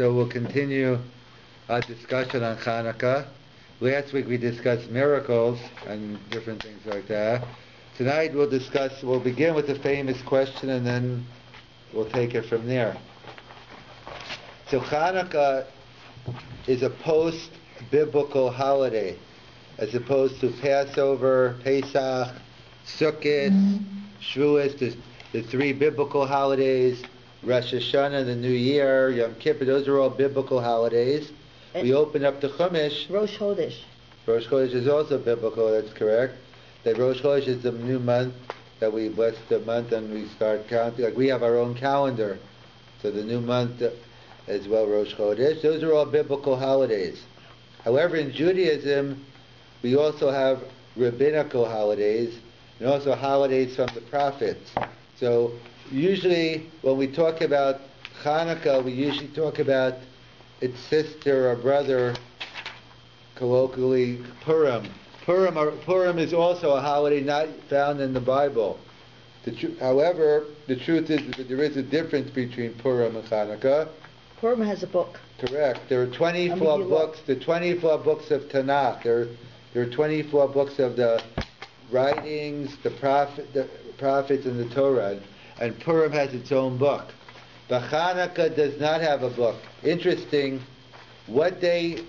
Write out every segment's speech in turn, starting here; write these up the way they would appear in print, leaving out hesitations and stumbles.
So we'll continue our discussion on Channukah. Last week we discussed miracles and different things like that. Tonight we'll begin with the famous question and then we'll take it from there. So Channukah is a post-biblical holiday, as opposed to Passover, Pesach, Sukkot, Shavuos, the three biblical holidays, Rosh Hashanah, the New Year, Yom Kippur. Those are all biblical holidays. We open up the Chumash. Rosh Chodesh. Rosh Chodesh is also biblical, that's correct. That Rosh Chodesh is the new month, that we bless the month and we start counting. Like we have our own calendar. So the new month as well, Rosh Chodesh. Those are all biblical holidays. However, in Judaism, we also have rabbinical holidays and also holidays from the prophets. So usually when we talk about Channukah, we usually talk about its sister or brother, colloquially Purim. Purim is also a holiday not found in the Bible. However, the truth is that there is a difference between Purim and Channukah. Purim has a book. Correct. There are 24 books. The 24 books of Tanakh. There are 24 books of the writings, the prophets, and the Torah. And Purim has its own book. But Channukah does not have a book. Interesting. What day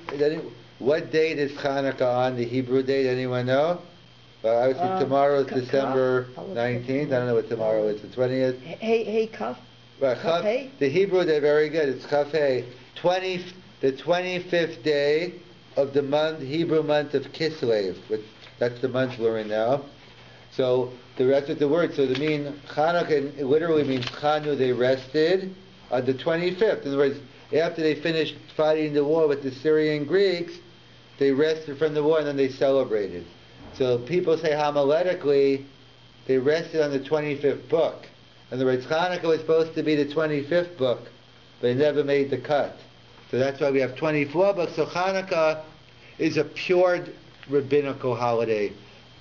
is Channukah on? The Hebrew date? Anyone know? Obviously tomorrow is December 19th. I don't know what tomorrow is. The 20th. Hey, Kaf. Right, Chaf Hey? The Hebrew day, very good. It's Chaf Hey. The 25th day of the month, Hebrew month of Kislev. That's the month we're in now. So that's what the word. So the mean Channukah literally means Chanu. They rested on the 25th. In other words, after they finished fighting the war with the Syrian Greeks, they rested from the war and then they celebrated. So people say homiletically, they rested on the 25th book. In other words, Channukah was supposed to be the 25th book, but it never made the cut. So that's why we have 24 books. So Channukah is a pure rabbinical holiday.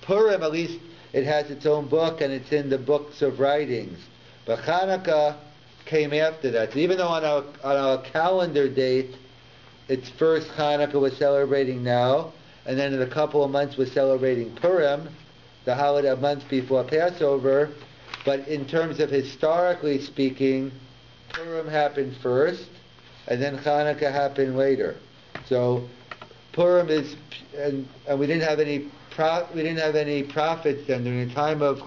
Purim, at least, it has its own book and it's in the books of writings. But Channukah came after that. So even though on our calendar date, it's first Channukah we're celebrating now, and then in a couple of months we're celebrating Purim, the holiday a month before Passover. But in terms of historically speaking, Purim happened first, and then Channukah happened later. So Purim is, and we didn't have any prophets then. During the time of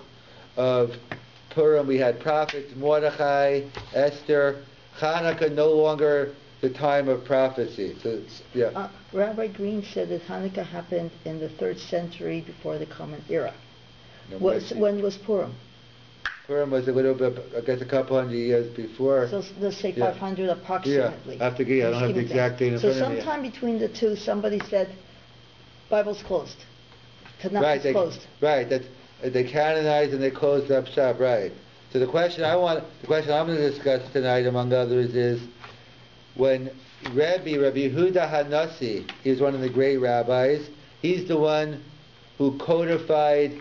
Purim, we had prophets, Mordechai, Esther. Channukah no longer the time of prophecy. So yeah. Rabbi Green said that Hanukkah happened in the 3rd century before the Common Era. No, when was Purim? Purim was a little bit, I guess, a couple hundred years before. So let's say 500 approximately. Yeah, I don't have the exact date in front of me. So sometime between the two, somebody said, Bible's closed. Tanakh is closed. Right, they canonized and they closed up shop, right. So the question I'm going to discuss tonight, among others, is when Rabbi Yehuda Hanassi, he was one of the great rabbis, he's the one who codified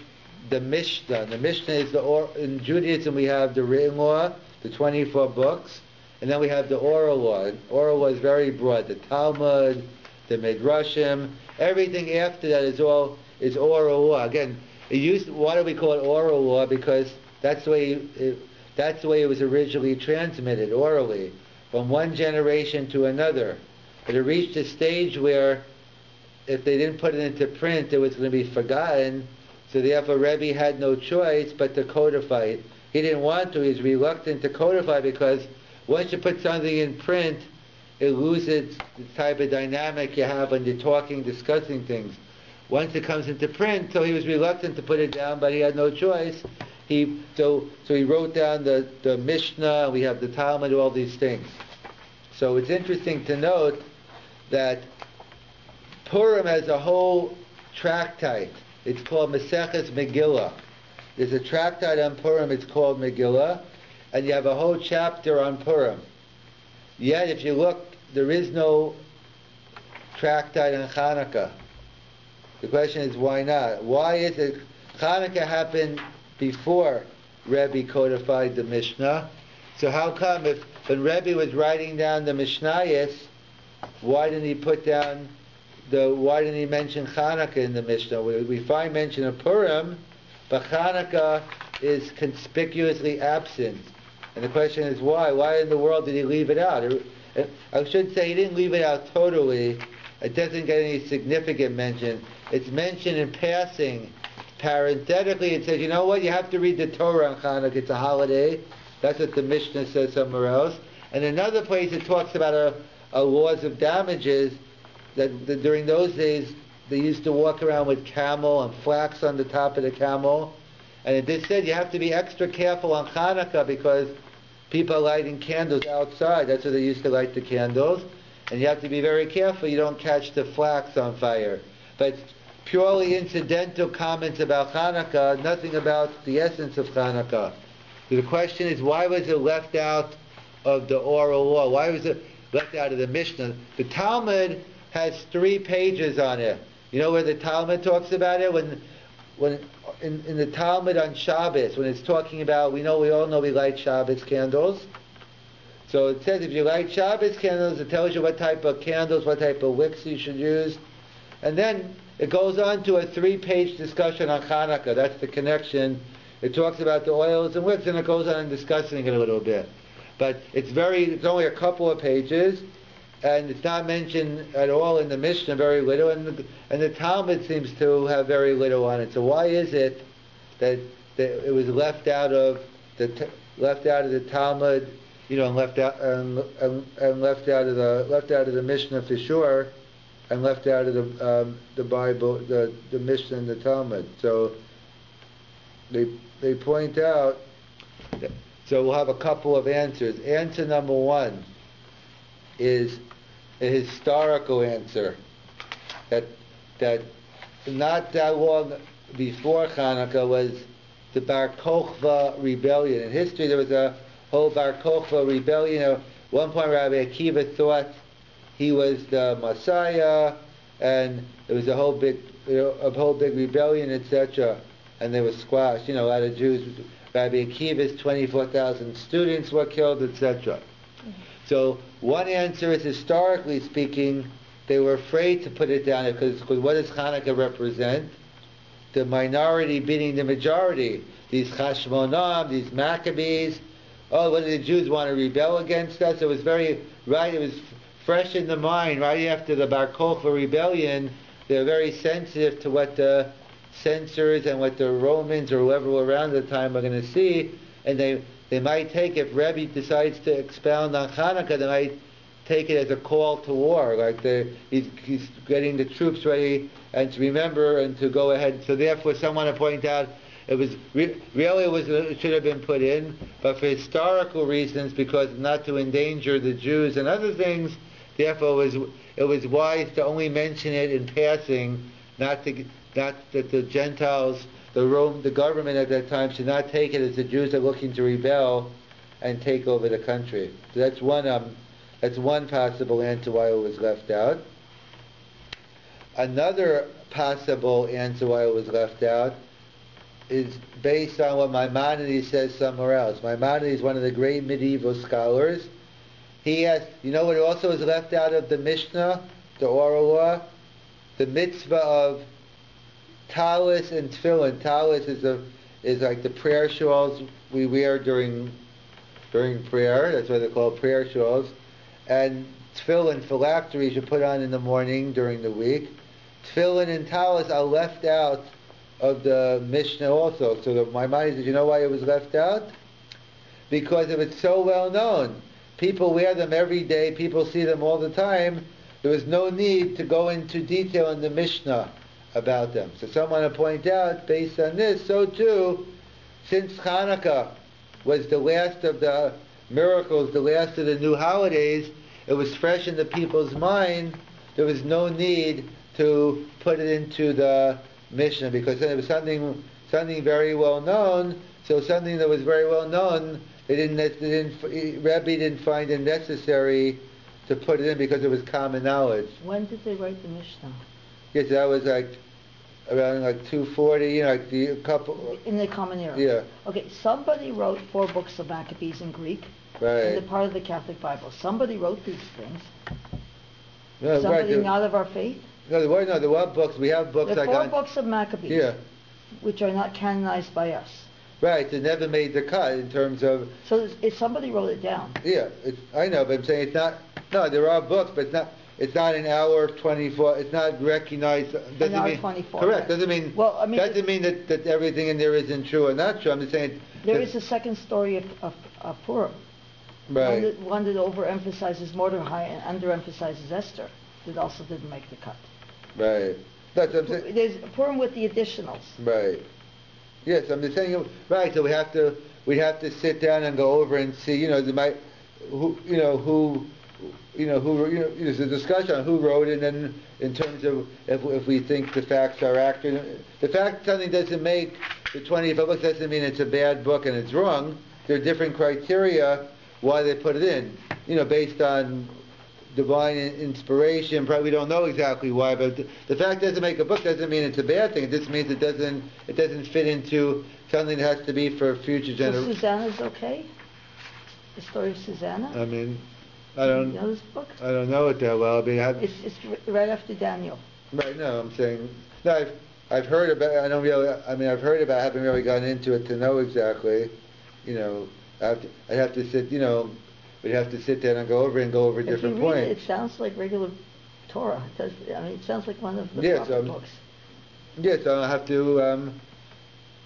the Mishnah. The Mishnah is in Judaism we have the written law, the 24 books, and then we have the oral law. And oral law is very broad. The Talmud, the Midrashim, everything after that is oral law. Again, why do we call it oral law? Because that's the way it was originally transmitted, orally, from one generation to another. But it reached a stage where if they didn't put it into print, it was going to be forgotten. So therefore, Rabbi had no choice but to codify it. He didn't want to. He was reluctant to codify because once you put something in print, it loses the type of dynamic you have when you're talking, discussing things. Once it comes into print, so he was reluctant to put it down, but he had no choice. So he wrote down the Mishnah. We have the Talmud, all these things. So it's interesting to note that Purim has a whole tractate. It's called Maseches Megillah. There's a tractate on Purim, it's called Megillah, and you have a whole chapter on Purim. Yet, if you look, there is no tractate on Channukah. The question is, why not? Why is it Channukah happened before Rabbi codified the Mishnah, So how come if when Rebbe was writing down the Mishnayos, why didn't he mention Chanukah in the Mishnah? We find mention of Purim, but Chanukah is conspicuously absent. And the question is why? Why in the world did he leave it out? I should say he didn't leave it out totally. It doesn't get any significant mention. It's mentioned in passing. Parenthetically, it says, you know what? You have to read the Torah on Chanukah. It's a holiday. That's what the Mishnah says somewhere else. And another place it talks about a laws of damages, that during those days they used to walk around with camel and flax on the top of the camel. And it just said you have to be extra careful on Chanukah because people are lighting candles outside. That's where they used to light the candles. And you have to be very careful you don't catch the flax on fire. But purely incidental comments about Chanukah, nothing about the essence of Chanukah. So the question is, why was it left out of the oral law? Why was it left out of the Mishnah? The Talmud has 3 pages on it. You know where the Talmud talks about it? When in the Talmud on Shabbos, when it's talking about, we all know we light Shabbos candles. So it says if you light Shabbos candles, it tells you what type of candles, what type of wicks you should use. And then it goes on to a 3-page discussion on Chanukah. That's the connection. It talks about the oils and wicks, and it goes on discussing it a little bit. But it's only a couple of pages, and it's not mentioned at all in the Mishnah, very little, and the Talmud seems to have very little on it. So why is it that it was left out of the Talmud, and left out of the Mishnah for sure, and left out of the Bible, the Mishnah and the Talmud? So they point out. So we'll have a couple of answers. Answer number 1 is a historical answer. That not that long before Chanukah was the Bar Kokhba rebellion. In history there was a whole Bar Kokhba rebellion. At one point Rabbi Akiva thought he was the Messiah, and there was a whole big rebellion, etc. And they were squashed. A lot of Jews. Rabbi Akiva's 24,000 students were killed, etc. So one answer is, historically speaking, they were afraid to put it down because what does Chanukah represent? The minority beating the majority. These Chashmonam, these Maccabees. Oh, what do the Jews want to rebel against us? It was it was fresh in the mind. Right after the Bar Kokhba rebellion, they were very sensitive to what the censors and what the Romans or whoever were around at the time are going to see, and they might take, if Rabbi decides to expound on Chanukah, they might take it as a call to war, like he's getting the troops ready and to remember and to go ahead. So therefore, someone to point out it should have been put in, but for historical reasons, because not to endanger the Jews and other things, therefore it was wise to only mention it in passing, not that the Gentiles, the government at that time, should not take it as the Jews are looking to rebel and take over the country. So that's one possible answer why it was left out. Another possible answer why it was left out is based on what Maimonides says somewhere else. Maimonides is one of the great medieval scholars. He has, what also is left out of the Mishnah, the oral law? The mitzvah of talis and tefillin. Talis is like the prayer shawls we wear during prayer. That's why they're called prayer shawls. And tefillin, phylacteries, you put on in the morning during the week. Tefillin and talis are left out of the Mishnah also. So my mind is, you know why it was left out? Because if it's so well known, people wear them every day, people see them all the time, there was no need to go into detail in the Mishnah about them. So someone will point out, based on this, so too, since Chanukah was the last of the miracles, the last of the new holidays, it was fresh in the people's mind, there was no need to put it into the Mishnah, because it was something very well known. So something that was very well known, Rabbi didn't find it necessary to put it in because it was common knowledge. When did they write the Mishnah? Yes, that was around 240, a couple. In the Common Era. Yeah. Okay, somebody wrote 4 books of Maccabees in Greek. Right. in the part of the Catholic Bible. Somebody wrote these things. No, Somebody right. not of our faith. There were books. We have books There like are 4 books of Maccabees, yeah. which are not canonized by us. Right, it never made the cut in terms of... So if somebody wrote it down. Yeah, I know, but I'm saying it's not... No, there are books, but it's not in our 24... It's not recognized... Doesn't in our mean, 24. Correct, Right. doesn't mean... Well, I mean... Doesn't mean that everything in there isn't true or not true. I'm just saying... There is a second story of Purim. Right. One that overemphasizes Mordecai and underemphasizes Esther. That also didn't make the cut. Right. That's what I'm saying. There's Purim with the additionals. Right. Yes, I'm just saying. Right. So we have to sit down and go over and see. There's a discussion on who wrote it, and then in terms of if we think the facts are accurate. The fact something doesn't make the 25 books doesn't mean it's a bad book and it's wrong. There are different criteria why they put it in. Based on divine inspiration. Probably we don't know exactly why, but the fact doesn't make a book doesn't mean it's a bad thing. It just means it doesn't fit into something that has to be for future generations. So Susanna's okay? The story of Susanna? I mean, I don't know this book. I don't know it that well. I mean, it's right after Daniel. Right. No, I'm saying no. I've heard about. I don't really. I mean, I've heard about. I haven't really gotten into it to know exactly. I have to sit. We'd have to sit there and go over different points. It sounds like regular Torah. It sounds like one of the prophet books. Yes, I have to.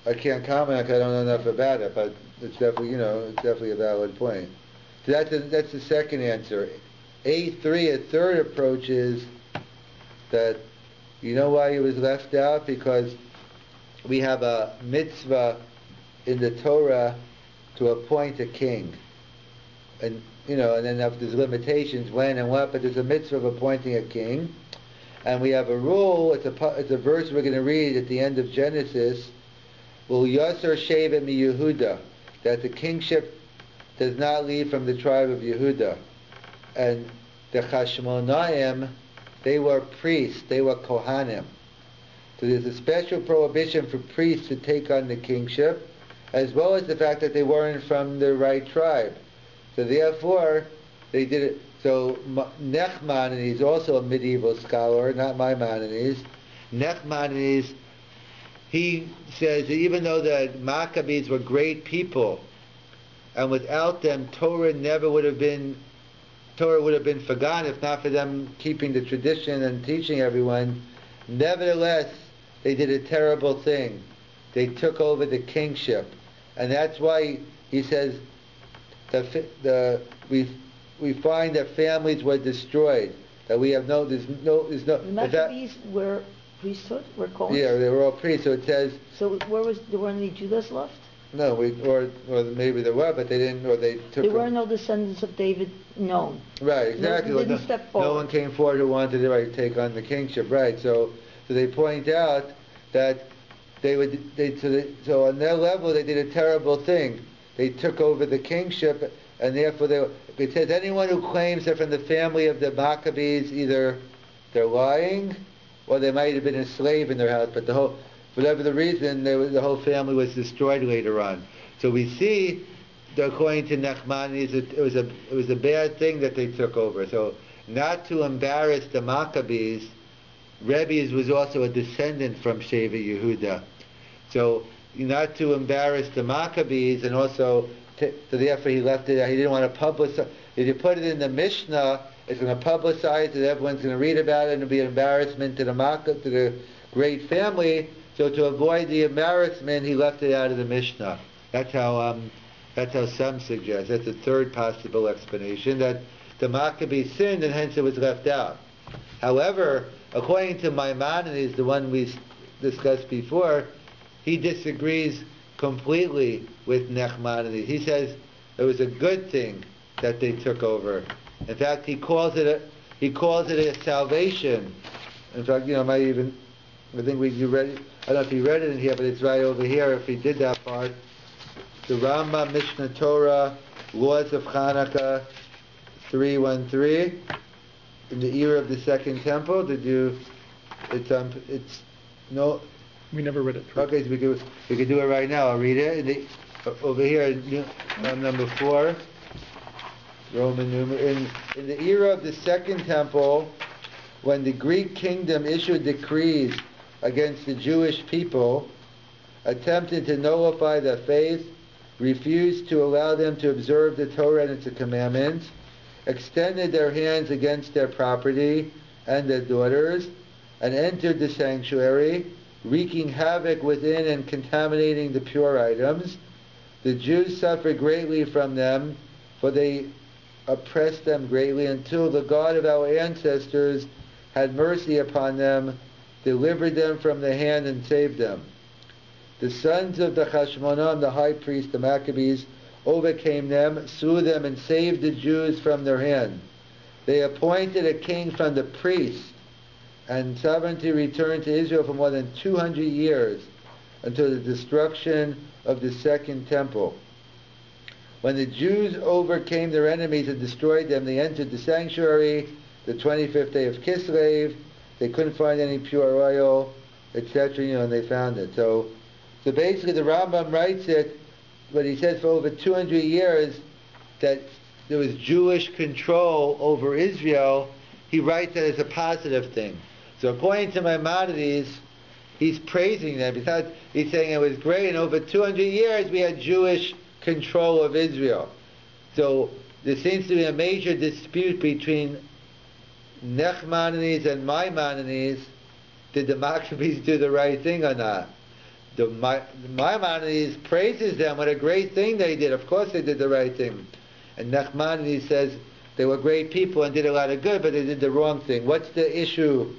I can't comment. I don't know enough about it, but it's definitely, it's definitely a valid point. So that's the second answer. A3, a third approach is that why he was left out, because we have a mitzvah in the Torah to appoint a king. And and then there's limitations when and what, but there's a mitzvah of appointing a king, and we have a rule. It's a verse we're going to read at the end of Genesis. Will Yasser Shevet mi Yehuda, that the kingship does not leave from the tribe of Yehuda, and the Chashmonaim, they were priests, they were Kohanim. So there's a special prohibition for priests to take on the kingship, as well as the fact that they weren't from the right tribe. So therefore, they did it. So Nachmanides, also a medieval scholar, not Maimonides, Nachmanides, he says that even though the Maccabees were great people, and without them Torah would have been forgotten if not for them keeping the tradition and teaching everyone. Nevertheless, they did a terrible thing. They took over the kingship, and that's why he says we find that families were destroyed. That we have there's no. The Maccabees were priesthood, were Kohens? Yeah, they were all priests. So it says. So there weren't any Judas left? No, or maybe there were, but they didn't, or they took. There were no descendants of David known. Right, exactly. No, didn't step forward. No one came forward who wanted to take on the kingship. Right. So they point out that so on their level they did a terrible thing. They took over the kingship, and therefore it says anyone who claims they're from the family of the Maccabees, either they're lying, or they might have been a slave in their house. But whatever the reason, the whole family was destroyed later on. So we see, according to Nachmanides, it was a bad thing that they took over. So not to embarrass the Maccabees, Rabbi was also a descendant from Shevet Yehuda. So not to embarrass the Maccabees, and also so therefore he left it out. He didn't want to publicize. If you put it in the Mishnah, it's going to publicize it. Everyone's going to read about it, and it'll be an embarrassment to the great family. So to avoid the embarrassment, he left it out of the Mishnah. That's how some suggest. That's a third possible explanation, that the Maccabees sinned and hence it was left out. However, according to Maimonides, the one we discussed before, he disagrees completely with Nachmanides. He says it was a good thing that they took over. In fact, he calls it a salvation. In fact, I think you read it. I don't know if he read it in here, but it's right over here. If he did that part, the Rambam Mishnah Torah Laws of Channukah 313 in the era of the Second Temple. It's no. We never read it. Okay, so we could do it right now. I'll read it over here, number 4. Roman numeral. In the era of the Second Temple, when the Greek kingdom issued decrees against the Jewish people, attempted to nullify their faith, refused to allow them to observe the Torah and its commandments, extended their hands against their property and their daughters, and entered the sanctuary, wreaking havoc within and contaminating the pure items. The Jews suffered greatly from them, for they oppressed them greatly, until the God of our ancestors had mercy upon them, delivered them from the hand, and saved them. The sons of the Hashmonaim, the high priest, the Maccabees, overcame them, slew them, and saved the Jews from their hand. They appointed a king from the priests, and sovereignty returned to Israel for more than 200 years, until the destruction of the Second Temple. When the Jews overcame their enemies and destroyed them, they entered the sanctuary, the 25th day of Kislev. They couldn't find any pure oil, etc., and they found it. So basically the Rambam writes it, but he says for over 200 years that there was Jewish control over Israel. He writes that as a positive thing. So according to Maimonides, he's praising them. He's saying it was great, and over 200 years we had Jewish control of Israel. So there seems to be a major dispute between Nachmanides and Maimonides. Did the Maccabees do the right thing or not? The Maimonides praises them, what a great thing they did. Of course they did the right thing. And Nachmanides says they were great people and did a lot of good, but they did the wrong thing. What's the issue?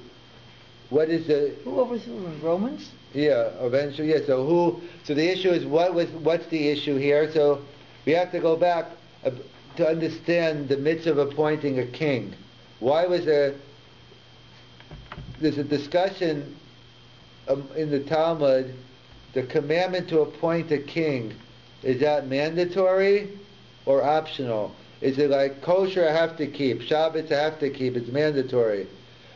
Who overthrew the Romans? Yeah, eventually, yeah. So the issue is what's the issue here? So we have to go back to understand the mitzvah of appointing a king. Why was there's a discussion in the Talmud, the commandment to appoint a king, is that mandatory or optional? Is it like kosher I have to keep, Shabbos I have to keep, it's mandatory?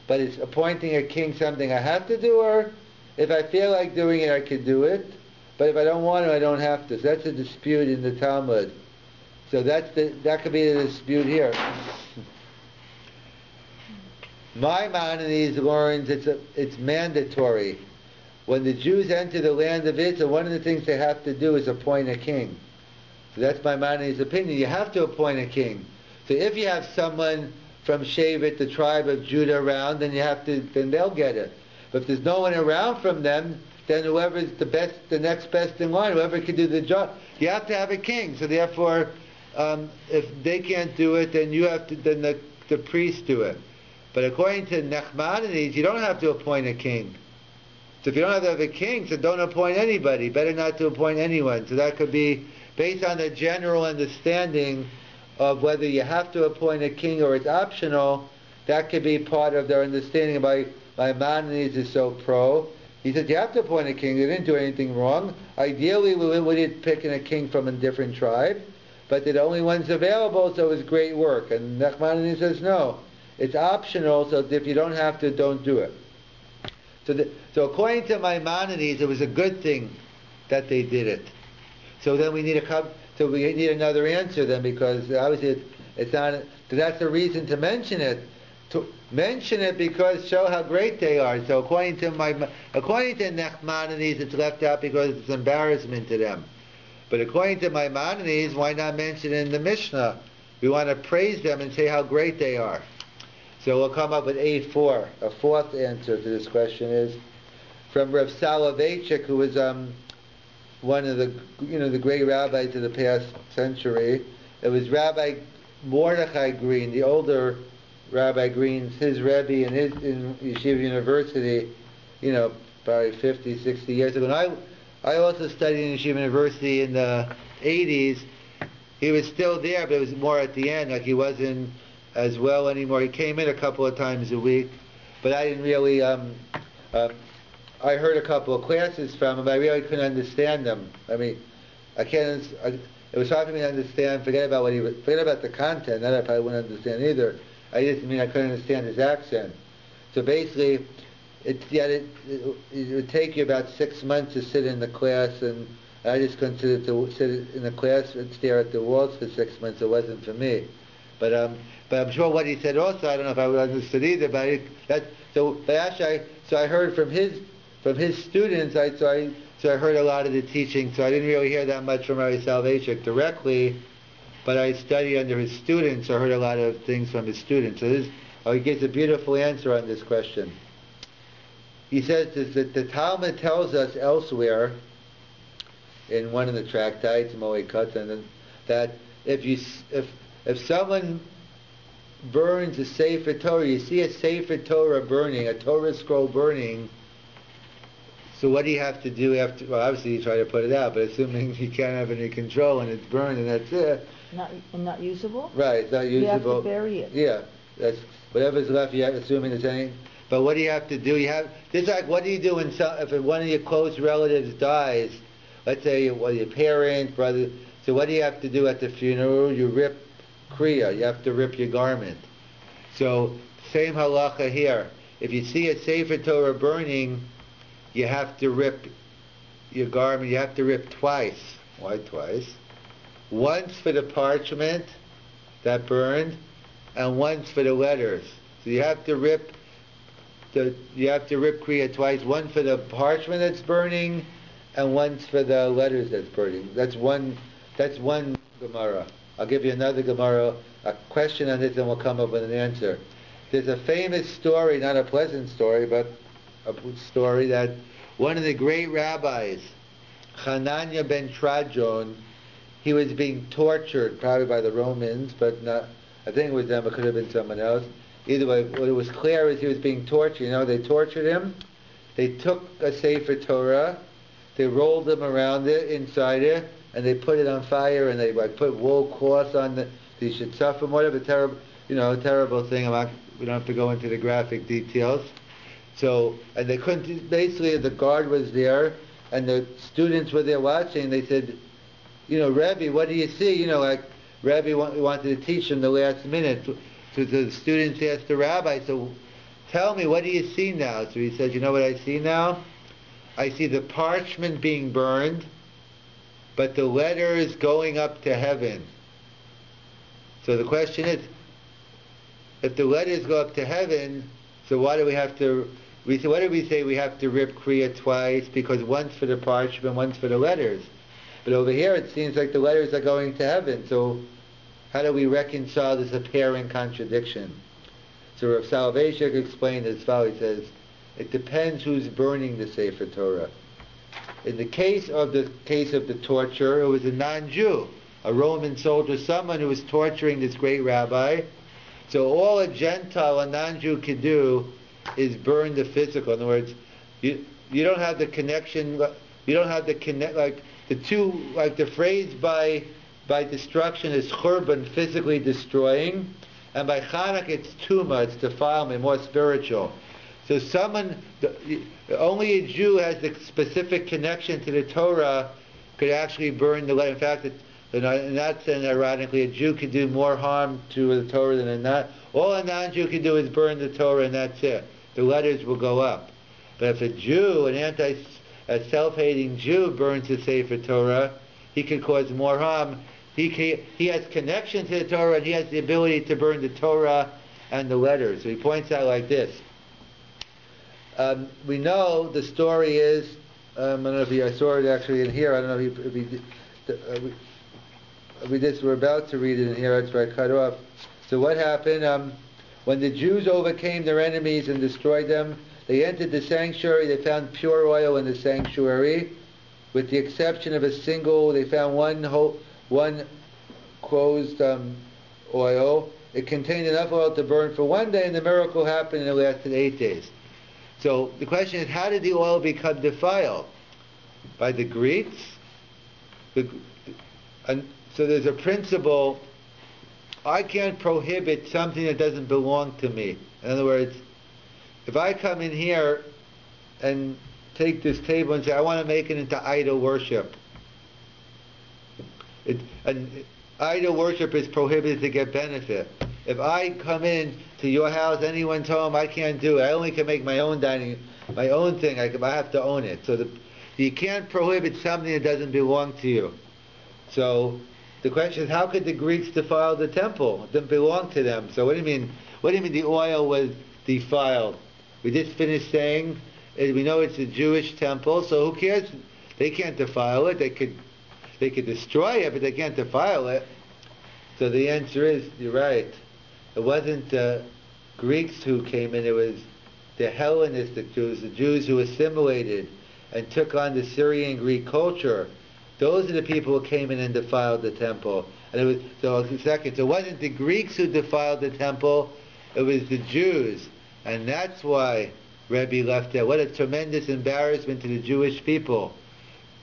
But is appointing a king something I have to do, or if I feel like doing it I could do it, but if I don't want to I don't have to? So that's a dispute in the Talmud. So that could be the dispute here. Maimonides learns it's mandatory. When the Jews enter the land of Israel, one of the things they have to do is appoint a king. So that's Maimonides' opinion. You have to appoint a king. So if you have someone from Shevet, the tribe of Judah, around, then they'll get it. But if there's no one around from them, then whoever's the next best in line, whoever can do the job, you have to have a king. So therefore, if they can't do it, then the priests do it. But according to Nachmanides, you don't have to appoint a king. So if you don't have to have a king, so don't appoint anybody. Better not to appoint anyone. So that could be based on the general understanding of whether you have to appoint a king or it's optional. That could be part of their understanding. Maimonides is so pro. He said you have to appoint a king. They didn't do anything wrong. Ideally, we would pick a king from a different tribe, but they're the only ones available, so it was great work. And Nachmanides says no, it's optional. So if you don't have to, don't do it. So according to Maimonides, it was a good thing that they did it. So then we need another answer then, because obviously it's not. So that's the reason to mention it. To mention it because show how great they are. So according to Nachmanides, it's left out because it's embarrassment to them. But according to Maimonides, why not mention it in the Mishnah? We want to praise them and say how great they are. So we'll come up with A4. A fourth answer to this question is from Rav Soloveitchik, who was one of the great rabbis of the past century. It was Rabbi Mordechai Green, the older Rabbi Green's, his Rebbe in Yeshiva University, probably 50, 60 years ago. And I also studied in Yeshiva University in the 80s. He was still there, but it was more at the end, like he wasn't as well anymore. He came in a couple of times a week, but I didn't really, I heard a couple of classes from him, but I really couldn't understand them. I mean, it was hard for me to understand, forget about the content, that I probably wouldn't understand either. I couldn't understand his accent. So basically, it would take you about 6 months to sit in the class, and I just considered to sit in the class and stare at the walls for 6 months. It wasn't for me. but I'm sure what he said also, I don't know if I would understood either, but actually, so I heard from his students, so I heard a lot of the teaching, so I didn't really hear that much from Rabbi Soloveitchik directly, but I studied under his students, so I heard a lot of things from his students. So he gives a beautiful answer on this question. He says that the Talmud tells us elsewhere, in one of the tractates, Moed Katan, that if someone burns a Sefer Torah, you see a Sefer Torah burning, a Torah scroll burning, so what do you have to do after? Well, obviously you try to put it out, but assuming you can't have any control and it's burned and that's it. Not usable? Right, it's not usable. You have to bury it. Yeah, that's whatever's left. You have, assuming there's any. But what do you have to do? This like what do you do if one of your close relatives dies? Let's say your parent, brother. So what do you have to do at the funeral? You rip kriya. You have to rip your garment. So same halacha here. If you see a Sefer Torah burning, you have to rip your garment. You have to rip twice. Why twice? Once for the parchment that burned, and once for the letters. So you have to rip kriya twice. One for the parchment that's burning, and once for the letters that's burning. That's one Gemara. I'll give you another Gemara, a question on this, and we'll come up with an answer. There's a famous story, not a pleasant story, but a story that one of the great rabbis, Hananiah ben Trajon, he was being tortured, probably by the Romans, but not, I think it was them, it could have been someone else. Either way, what was clear is he was being tortured. They tortured him. They took a Sefer Torah, they rolled him around it, inside it, and they put it on fire, and they put wool cloths on the, he should suffer, whatever, terrible thing. We don't have to go into the graphic details. So, and they couldn't, basically the guard was there, and the students were there watching. They said, Rabbi, what do you see? Rabbi wanted to teach them the last minute. So the students asked the rabbi, so tell me, what do you see now? So he said, you know what I see now? I see the parchment being burned, but the letters going up to heaven. So the question is, if the letters go up to heaven, so why do we have to, what did we say we have to rip kriya twice? Because once for the parchment, once for the letters. But over here it seems like the letters are going to heaven, so how do we reconcile this apparent contradiction? So Rav Soloveitchik explained as follows. He says, it depends who's burning the Sefer Torah. In the case of the torture, it was a non-Jew, a Roman soldier, someone who was torturing this great rabbi. So all a Gentile, a non-Jew could do is burn the physical. In other words, you don't have the connection, like the two, like the phrase by destruction is churban, physically destroying, and by Chanukah it's tuma, it's defilement, more spiritual. So only a Jew has the specific connection to the Torah could actually burn the letter. In fact, in that sense, ironically, a Jew could do more harm to the Torah than a non. All a non-Jew can do is burn the Torah, and that's it. The letters will go up. But if a Jew, a self-hating Jew, burns the Sefer Torah, he could cause more harm. He has connection to the Torah, and he has the ability to burn the Torah and the letters. So he points out like this. We know the story is, I don't know if I saw it actually in here, I don't know if we're about to read it in here, that's where I cut off. So what happened, when the Jews overcame their enemies and destroyed them, they entered the sanctuary, they found pure oil in the sanctuary, with the exception of they found one closed oil. It contained enough oil to burn for one day, and the miracle happened, and it lasted 8 days. So the question is, how did the oil become defiled? By the Greeks? And so there's a principle, I can't prohibit something that doesn't belong to me. In other words, if I come in here and take this table and say, I want to make it into idol worship. And idol worship is prohibited to get benefit. If I come in to your house, anyone's home, I can't do it. I only can make my own thing. I have to own it. So you can't prohibit something that doesn't belong to you. So the question is, how could the Greeks defile the temple? It didn't belong to them. So what do you mean? What do you mean the oil was defiled? We just finished saying we know it's a Jewish temple, so who cares? They can't defile it. They could destroy it, but they can't defile it. So the answer is, you're right. It wasn't the Greeks who came in. It was the Hellenistic Jews, the Jews who assimilated and took on the Syrian Greek culture. Those are the people who came in and defiled the temple. And it was so it wasn't the Greeks who defiled the temple, it was the Jews. And that's why Rabbi left there. What a tremendous embarrassment to the Jewish people.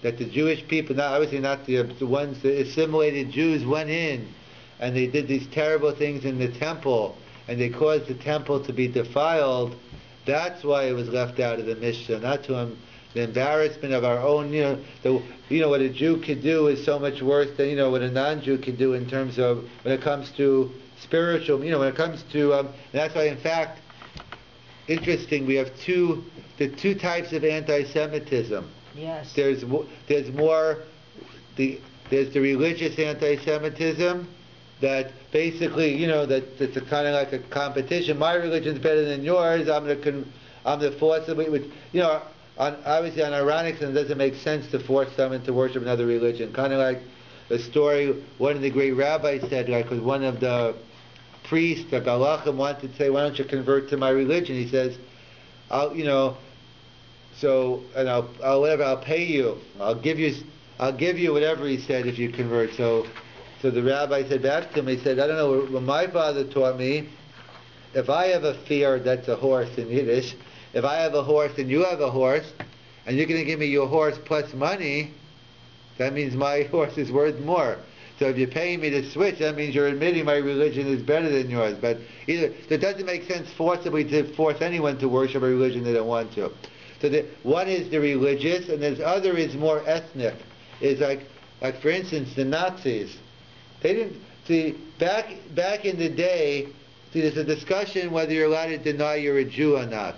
That the Jewish people, obviously not the ones, the assimilated Jews went in and they did these terrible things in the temple and they caused the temple to be defiled. That's why it was left out of the Mishnah, not to the embarrassment of our own, what a Jew could do is so much worse than, what a non-Jew can do in terms of, when it comes to spiritual, when it comes to, and that's why, in fact, interesting, we have the two types of anti-Semitism. Yes. There's the religious anti-Semitism that basically, that's a kind of like a competition. My religion's better than yours. I'm the force of it. Obviously, on ironic, it doesn't make sense to force someone to worship another religion. Kind of like a story one of the great rabbis said, was one of the priests, the Balachim, wanted to say, "Why don't you convert to my religion?" He says, I'll pay you. I'll give you whatever," he said, "if you convert." So the rabbi said back to him, he said, "I don't know what my father taught me. If I have a fear," that's a horse in Yiddish, "if I have a horse and you have a horse, and you're going to give me your horse plus money, that means my horse is worth more. So if you're paying me to switch, that means you're admitting my religion is better than yours." But it doesn't make sense forcibly to force anyone to worship a religion they don't want to. So one is the religious, and the other is more ethnic. It's like for instance, the Nazis. They didn't see back in the day. There's a discussion whether you're allowed to deny you're a Jew or not.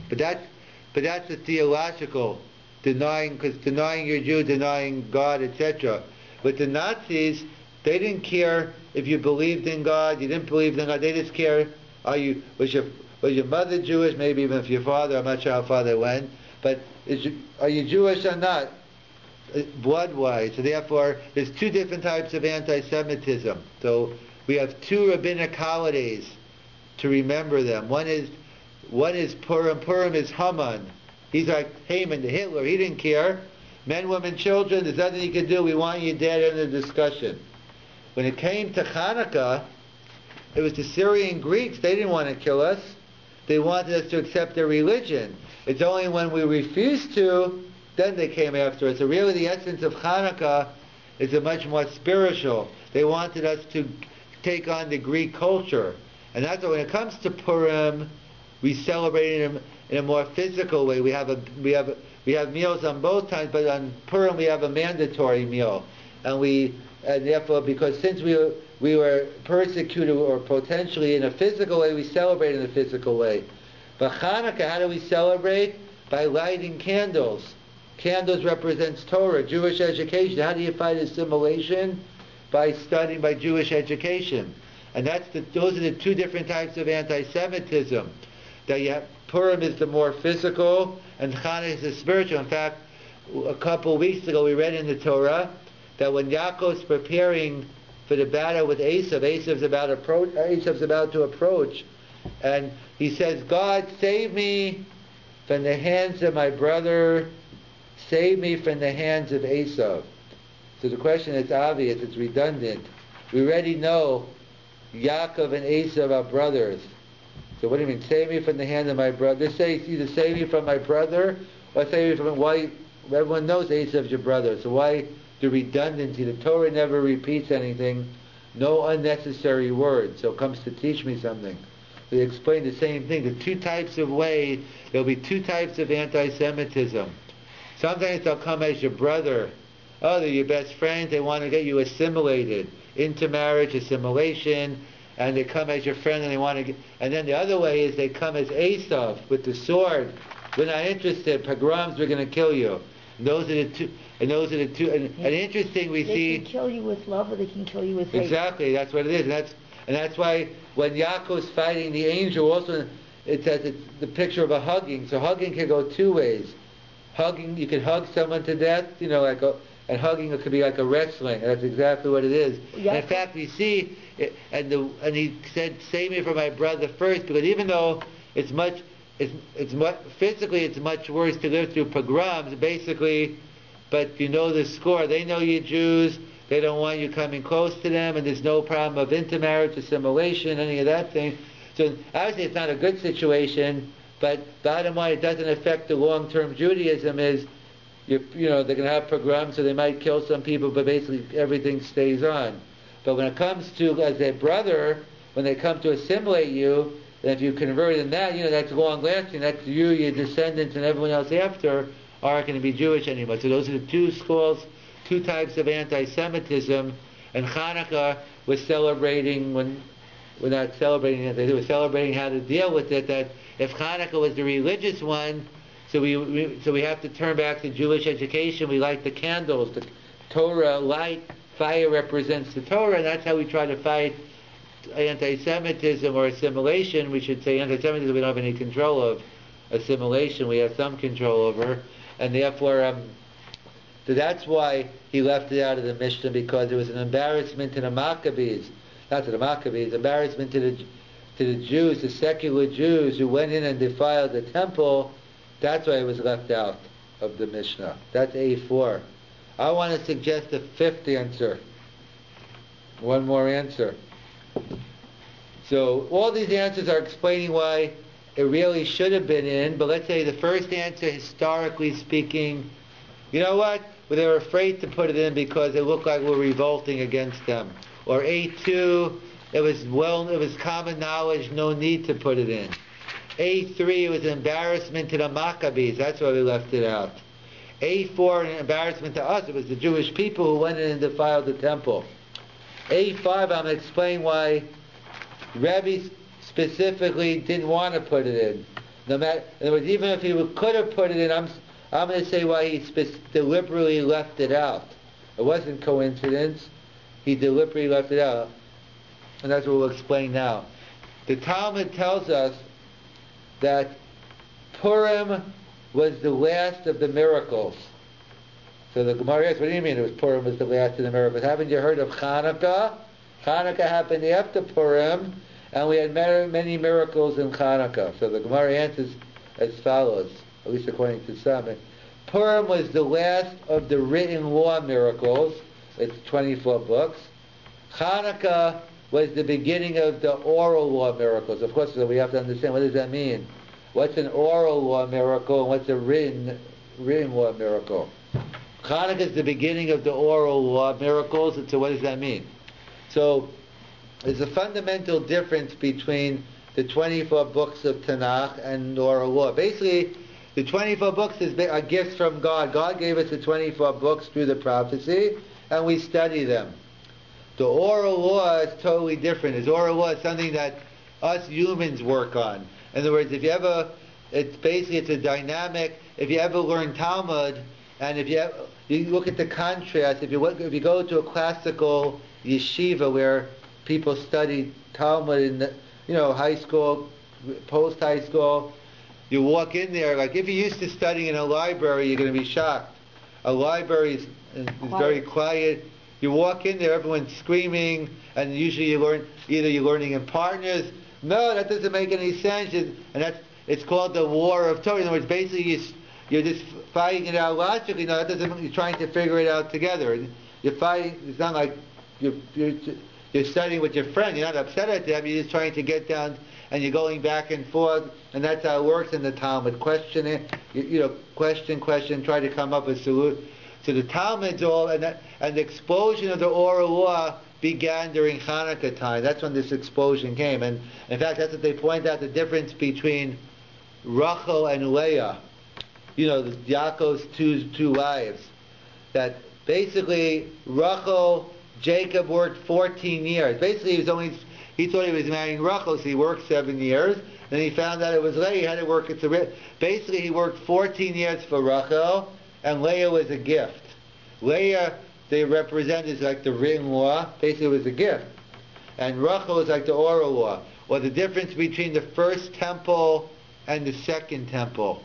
But that's a theological denying, because denying you're a Jew, denying God, etc. But the Nazis, they didn't care if you believed in God, you didn't believe in God. They just care, was your mother Jewish? Maybe even if your father, I'm not sure how far they went. But are you Jewish or not? Blood-wise. So therefore, there's two different types of anti-Semitism. So we have two rabbinic holidays to remember them. One is Purim. Purim is Haman. He's like Haman, the Hitler. He didn't care. Men, women, children, there's nothing he could do. We want you dead in the discussion. When it came to Channukah, it was the Syrian Greeks. They didn't want to kill us. They wanted us to accept their religion. It's only when we refused to, then they came after us. So really the essence of Channukah is a much more spiritual. They wanted us to take on the Greek culture. And that's why when it comes to Purim, we celebrate it in a more physical way. We have meals on both times, but on Purim we have a mandatory meal. And therefore, because since we were persecuted or potentially in a physical way, we celebrate in a physical way. But Chanukah, how do we celebrate? By lighting candles. Candles represents Torah, Jewish education. How do you fight assimilation? By studying, by Jewish education. And those are the two different types of anti-Semitism. Purim is the more physical, and Chanukah is the spiritual. In fact, a couple of weeks ago we read in the Torah that when Yaakov's preparing for the battle with Esav's about to approach, and he says, "God, save me from the hands of my brother, save me from the hands of Esav." So the question is obvious, it's redundant. We already know Yaakov and Esav are brothers. So what do you mean, save me from the hand of my brother? Say either save me from my brother or save me from why? Everyone knows Esav's your brother, so why the redundancy? The Torah never repeats anything, no unnecessary words. So it comes to teach me something. They explain the same thing. The two types of ways, there'll be two types of anti-Semitism. Sometimes they'll come as your brother. Oh, they're your best friends. They want to get you assimilated into marriage, assimilation, and they come as your friend and they want to get... And then the other way is they come as Esav with the sword. We're not interested. Pogroms, we're going to kill you. And those are the two. And those are the two. And interesting, we see. They can kill you with love, or they can kill you with hate. Exactly, that's what it is. And that's why when Yaakov's fighting the angel, also it says it's the picture of a hugging. So hugging can go two ways. Hugging, you can hug someone to death, and hugging it could be like a wrestling. And that's exactly what it is. Yeah. And in fact, we see, and he said, "Save me from my brother first," because even though it's much physically it's much worse to live through pogroms, basically. But you know the score. They know you're Jews. They don't want you coming close to them, and there's no problem of intermarriage, assimilation, any of that thing. So obviously it's not a good situation, but bottom line, it doesn't affect the long-term Judaism. Is they're going to have pogroms, so they might kill some people, but basically everything stays on. But when it comes to as a brother, when they come to assimilate you, then if you convert in that, that's long-lasting. That's you, your descendants, and everyone else after aren't going to be Jewish anymore. So those are the two schools, two types of anti-Semitism. And Channukah was celebrating we're not celebrating it. They were celebrating how to deal with it. That if Channukah was the religious one, so we have to turn back to Jewish education. We light the candles. The Torah light, fire represents the Torah, and that's how we try to fight anti-Semitism or assimilation. We should say anti-Semitism. We don't have any control of. Assimilation we have some control over, and therefore, so that's why he left it out of the Mishnah, because it was an embarrassment to the Maccabees. Not to the Maccabees, embarrassment to the Jews, the secular Jews who went in and defiled the temple. That's why it was left out of the Mishnah. That's A4. I want to suggest a fifth answer. One more answer. So all these answers are explaining why it really should have been in, but let's say the first answer, historically speaking, you know what? Well, they were afraid to put it in because it looked like we're revolting against them. Or A2, it was common knowledge, no need to put it in. A3, it was an embarrassment to the Maccabees, that's why we left it out. A4, an embarrassment to us, it was the Jewish people who went in and defiled the temple. A5, I'm going to explain why Rabbi specifically didn't want to put it in. In other words, even if he could have put it in, I'm going to say why he deliberately left it out. It wasn't coincidence. He deliberately left it out. And that's what we'll explain now. The Talmud tells us that Purim was the last of the miracles. So the Gemara asks, what do you mean it was Purim was the last of the miracles? Haven't you heard of Channukah? Channukah happened after Purim, and we had many miracles in Channukah. So the Gemara answers as follows, at least according to some. Purim was the last of the written law miracles. It's 24 books. Channukah was the beginning of the oral law miracles. Of course, so we have to understand, what does that mean? What's an oral law miracle and what's a written law miracle? Channukah is the beginning of the oral law miracles, and so what does that mean? So there's a fundamental difference between the 24 books of Tanakh and oral law. Basically, the 24 books are gifts from God. God gave us the 24 books through the prophecy, and we study them. The oral law is totally different. The oral law is something that us humans work on. In other words, it's a dynamic. If you ever learn Talmud, and if you look at the contrast, if you go to a classical yeshiva where people study Talmud in high school, post high school, you walk in there, like if you're used to studying in a library, you're going to be shocked. A library is very quiet. You walk in there, everyone's screaming, and usually you're learning in partners. No, that doesn't make any sense. It's called the war of Torah. In other words, basically you're just fighting it out logically. No, that doesn't. You're trying to figure it out together. You're fighting. It's not like you're studying with your friend. You're not upset at them. You're just trying to get down, and you're going back and forth. And that's how it works in the Talmud. Question, try to come up with a solution. So the Talmud's all, and the explosion of the oral law began during Channukah time. That's when this explosion came. And in fact, that's what they point out, the difference between Rachel and Leah. Yaakov's two wives. That basically Rachel, Jacob worked 14 years. Basically, he thought he was marrying Rachel, so he worked 7 years. Then he found out it was Leah. He had to work. Basically, he worked 14 years for Rachel, and Leah was a gift. Leah, they represent is like the written law, basically it was a gift. And Rachel is like the oral law, or the difference between the first temple and the second temple.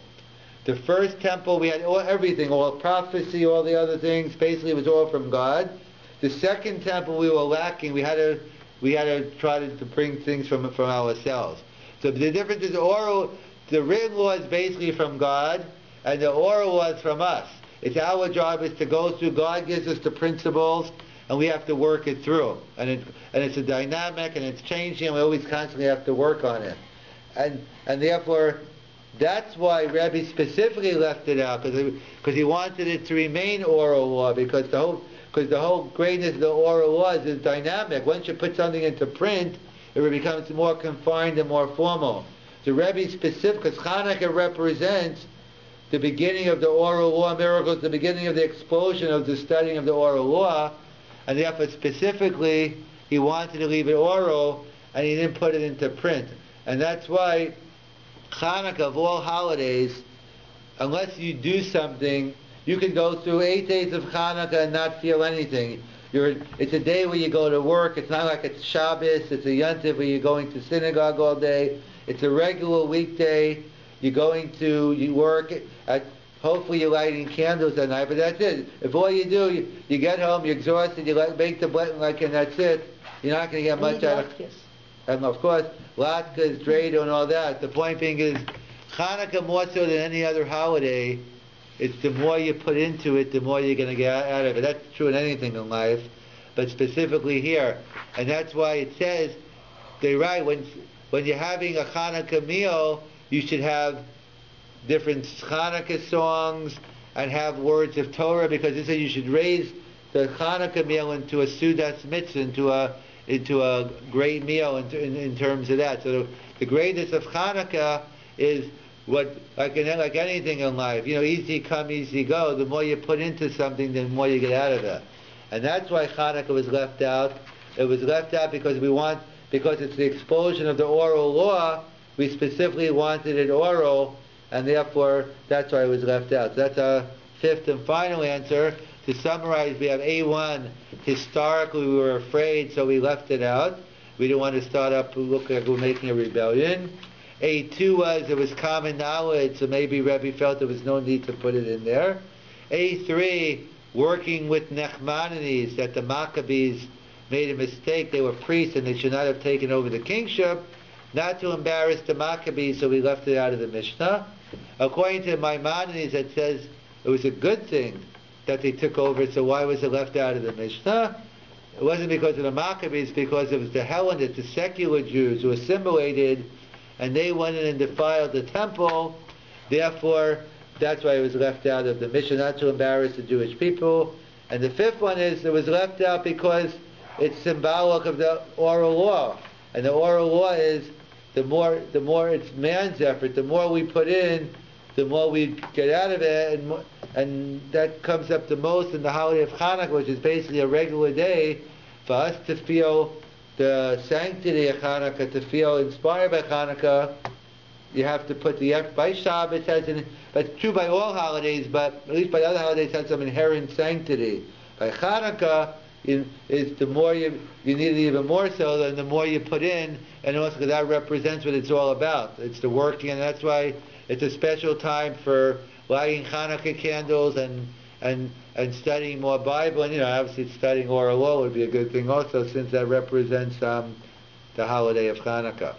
The first temple, we had everything, all prophecy, all the other things, basically it was all from God. The second temple we were lacking, we had to try to bring things from ourselves. So the difference is the written law is basically from God, and the oral law is from us. It's our job is to go through. God gives us the principles, and we have to work it through. And it's a dynamic, and it's changing, and we always constantly have to work on it. And therefore, that's why Rabbi specifically left it out, because he wanted it to remain oral law, because the whole greatness of the oral law is dynamic. Once you put something into print, it becomes more confined and more formal. The Rebbe specific, because Channukah represents the beginning of the oral law miracles, the beginning of the explosion of the studying of the oral law, and therefore specifically he wanted to leave it oral, and he didn't put it into print. And that's why Channukah, of all holidays, unless you do something, you can go through 8 days of Channukah and not feel anything. It's a day where you go to work. It's not like it's Shabbos. It's a Yontif where you're going to synagogue all day. It's a regular weekday. You work. Hopefully you're lighting candles at night, but that's it. If all you do, you get home, you're exhausted, you make the button and that's it. You're not going to get much out of it. And of course, latkes, dreidel, and all that. The point being is, Channukah more so than any other holiday, it's the more you put into it, the more you're going to get out of it. That's true in anything in life, but specifically here. And that's why it says, they write, when you're having a Channukah meal, you should have different Channukah songs and have words of Torah, because it says you should raise the Channukah meal into a Sudas Mitzvah, into a great meal in terms of that. So the greatness of Channukah is like anything in life. Easy come, easy go. The more you put into something, the more you get out of it. And that's why Channukah was left out. It was left out because it's the explosion of the oral law. We specifically wanted it oral, and therefore that's why it was left out. So that's our fifth and final answer. To summarize, we have A1, historically we were afraid, so we left it out. We didn't want to start up, look like we're making a rebellion. A2 was, it was common knowledge, so maybe Rabbi felt there was no need to put it in there. A3, working with Nachmanides, that the Maccabees made a mistake. They were priests and they should not have taken over the kingship. Not to embarrass the Maccabees, so we left it out of the Mishnah. According to Maimonides, it says it was a good thing that they took over, so why was it left out of the Mishnah? It wasn't because of the Maccabees, because it was the Hellenists, the secular Jews who assimilated, and they went in and defiled the temple. Therefore, that's why it was left out of the Mishnah, not to embarrass the Jewish people. And the fifth one is, it was left out because it's symbolic of the oral law. And the oral law is, the more it's man's effort, the more we put in, the more we get out of it, and that comes up the most in the holiday of Channukah, which is basically a regular day for us to feel the sanctity of Channukah, to feel inspired by Channukah. You have to put the effort. By Shabbos, but it's true by all holidays, but at least by other holidays, it has some inherent sanctity. By Channukah, is the more you need it even more so, than the more you put in, and also because that represents what it's all about. It's the working, and that's why it's a special time for lighting Hanukkah candles and studying more Bible, and obviously studying oral law would be a good thing also, since that represents the holiday of Hanukkah.